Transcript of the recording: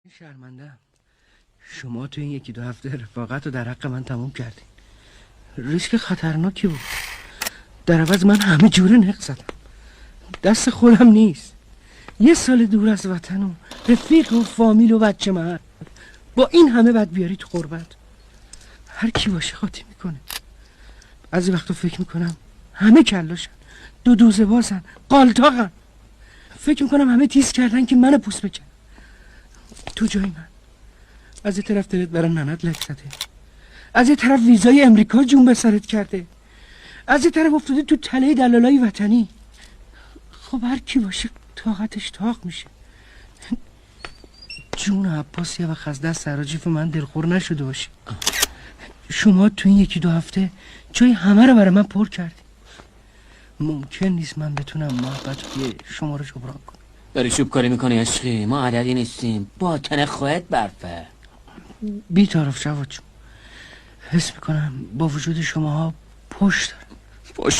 شرمنده. شما تو این یکی دو هفته رفاقت رو در حق من تموم کردین. ریسک خطرناکی بود. در عوض من همه جوره نق زدم. دست خودم نیست. 1 سال دور از وطن و رفیق و فامیل و بچه من، با این همه بد بیاری تو غربت. هر کی باشه خاطی میکنه. بعضی وقتا فکر میکنم همه کلاشن، دوزه بازن، قالتاقن. فکر میکنم همه تیز کردن که منو پوست بکنن. تو جای من از یه طرف دلت برای ننت لک زده، از یه طرف ویزای امریکا جون به سرت کرده، از یه طرف افتاده تو تله دلالای وطنی. خب هر کی باشه طاقتش طاق میشه. جون عباس یه وقت از دست سراجیف من دلخور نشده باشه. شما تو این یکی دو هفته جای همه رو برای من پر کردی. ممکن نیست من بتونم محبت شما رو جبران کنم. داری چوب کاری میکنی عشقی؟ ما عددی نیستیم، باطن خواهد برفه. بی طرف جواد جون، حس میکنم با وجود شماها پشت دارم. پشت